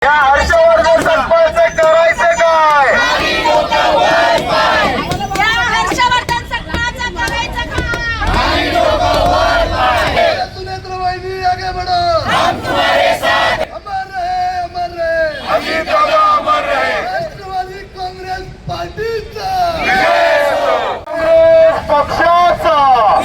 या हर्षवर्धन सकपाळचं करायचं काय? या हर्षवर्धन सकपाळचं करायचं काय? सुनेत्र वहिनी आगे बढ़ो, हम तुम्हारे साथ, अमर रहे अजित दादा अमर रहे. राष्ट्रवादी काँग्रेस पार्टीचा काँग्रेस पक्षाचा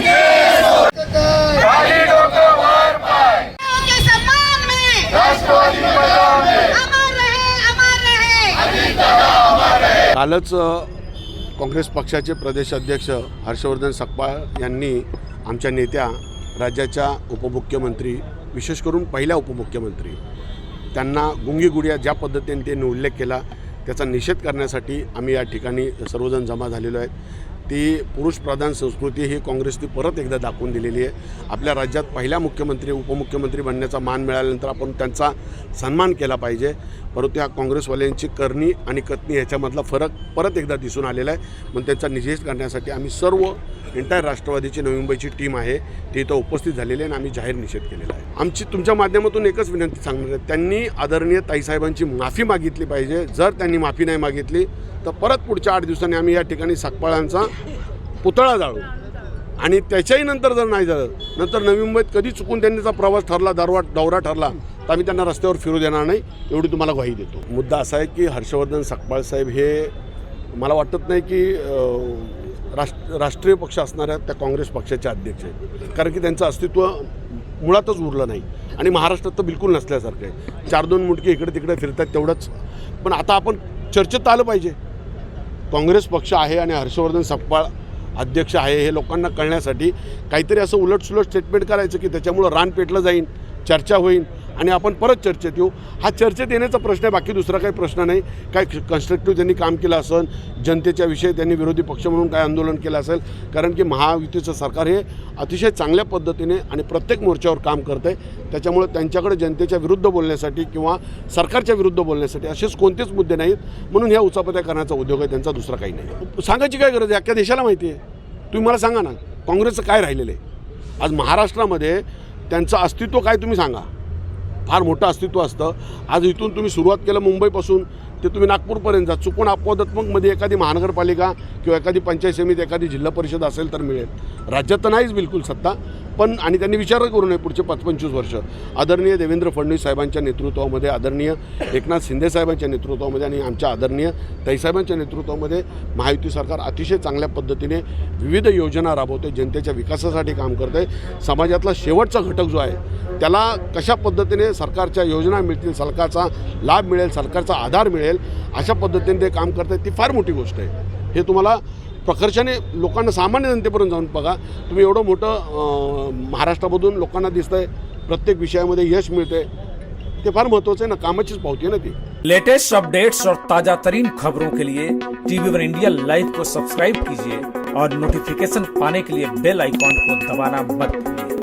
काय खाली डोकं वर पाय. के सम्मान में राष्ट्रवादी बजावणे. अमर रहे. कालच काँग्रेस पक्षाचे प्रदेश अध्यक्ष हर्षवर्धन सकपाळ यांनी आमच्या नेत्या राज्याच्या उपमुख्यमंत्री विशेष करून पहिल्या उपमुख्यमंत्री त्यांना गुंगी गुडिया ज्या पद्धतीने त्यांनी उल्लेख केला त्याचा निषेध करण्यासाठी आम्ही या ठिकाणी सर्वजण जमा झालेलो आहेत. ती पुरुषप्रधान संस्कृती ही काँग्रेसने परत एकदा दाखवून दिलेली आहे. आपल्या राज्यात पहिल्या मुख्यमंत्री उपमुख्यमंत्री बनण्याचा मान मिळाल्यानंतर आपण त्यांचा सन्मान केला पाहिजे. परंतु या काँग्रेसवाल्यांची करणी आणि कथनी ह्याच्यामधला फरक परत एकदा दिसून आलेला आहे. म्हणून त्यांचा निषेध करण्यासाठी आम्ही सर्व एंटायर राष्ट्रवादीची नवी मुंबईची टीम आहे ती इथं उपस्थित झालेली आहे आणि आम्ही जाहीर निषेध केलेला आहे. आमची तुमच्या माध्यमातून एकच विनंती सांगणार आहे, त्यांनी आदरणीय ताईसाहेबांची माफी मागितली पाहिजे. जर त्यांनी माफी नाही मागितली तर परत पुढच्या 8 दिवसांनी आम्ही या ठिकाणी सकपाळांचा पुतळा जाळू आणि त्याच्याही नंतर जर नाही झालं नंतर नवी मुंबईत कधी चुकून त्यांचा प्रवास ठरला दौरा ठरला तर आम्ही त्यांना रस्त्यावर फिरू देणार नाही एवढी तुम्हाला ग्वाही देतो. मुद्दा असा आहे की हर्षवर्धन सकपाळ साहेब हे मला वाटत नाही की राष्ट्रीय पक्ष असणाऱ्या त्या काँग्रेस पक्षाचे अध्यक्ष आहेत. कारण की त्यांचं अस्तित्व मुळातच उरलं नाही आणि महाराष्ट्रात तर बिलकुल नसल्यासारखं आहे. 4-2 मुंडके इकडे तिकडे फिरतात तेवढंच. पण आता आपण चर्चेत आलं पाहिजे. काँग्रेस पक्ष आहे आणि हर्षवर्धन सकपाळ अध्यक्ष आहे हे लोकांना कळण्यासाठी काहीतरी असं उलटसुलट स्टेटमेंट करायचं की त्याच्यामुळं रान पेटलं जाईल, चर्चा होईल आणि आपण परत चर्चेत येऊ. हा चर्चेत येण्याचा प्रश्न आहे, बाकी दुसरा काही प्रश्न नाही. काय कन्स्ट्रक्टिव्ह त्यांनी काम केलं असेल, जनतेच्या विषयी त्यांनी विरोधी पक्ष म्हणून काय आंदोलन केलं असेल. कारण की महायुतीचं सरकार हे अतिशय चांगल्या पद्धतीने आणि प्रत्येक मोर्चावर काम करतं आहे. त्याच्यामुळे त्यांच्याकडे जनतेच्या विरुद्ध बोलण्यासाठी किंवा सरकारच्या विरुद्ध बोलण्यासाठी असेच कोणतेच मुद्दे नाहीत. म्हणून ह्या उचापत्या करण्याचा उद्योग आहे, त्यांचा दुसरा काही नाही. सांगायची काय गरज आहे, अख्ख्या देशाला माहिती आहे. तुम्ही मला सांगा ना काँग्रेसचं काय राहिलेलं आहे आज महाराष्ट्रामध्ये. त्यांचं अस्तित्व काय तुम्ही सांगा. फार मोठं अस्तित्व असतं. आज इथून तुम्ही सुरुवात केलं मुंबईपासून ते तुम्ही नागपूरपर्यंत जा. चुकून अपवादात्मकमध्ये एखादी महानगरपालिका किंवा एखादी पंचायत समिती एखादी जिल्हा परिषद असेल तर मिळेल. राज्यात तर नाहीच बिलकुल सत्ता. पण आणि त्यांनी विचार करू नये पुढचे 25 वर्ष आदरणीय देवेंद्र फडणवीस साहेबांच्या नेतृत्वामध्ये, आदरणीय एकनाथ शिंदे साहेबांच्या नेतृत्वामध्ये आणि आमच्या आदरणीय ताईसाहेबांच्या नेतृत्वामध्ये महायुती सरकार अतिशय चांगल्या पद्धतीने विविध योजना राबवते, जनतेच्या विकासासाठी काम करते. समाजातला शेवटचा घटक जो आहे त्याला कशा पद्धतीने सरकारच्या योजना मिळतील, सरकारचा लाभ मिळेल, सरकारचा आधार मिळेल अशा पद्धतीने ते काम करतात. ती फार मोठी गोष्ट आहे. हे तुम्हाला प्रकर्षाने लोकांना सामान्य जनतेपर्यंत जाऊन बघा. तुम्ही एवढं मोठं महाराष्ट्रामधून लोकांना दिसतंय, प्रत्येक विषयामध्ये यश मिळतंय. ते फार महत्त्वाचं आहे ना, कामाचीच पावती आहे ना ती. लेटेस्ट अपडेट्स और ताजा तरीन खबरों के लिए TV1 इंडिया लाइव को सब्सक्राइब कीजिए और नोटिफिकेशन पाने के लिए बेल आइकॉन को दबाना मत भूलिए।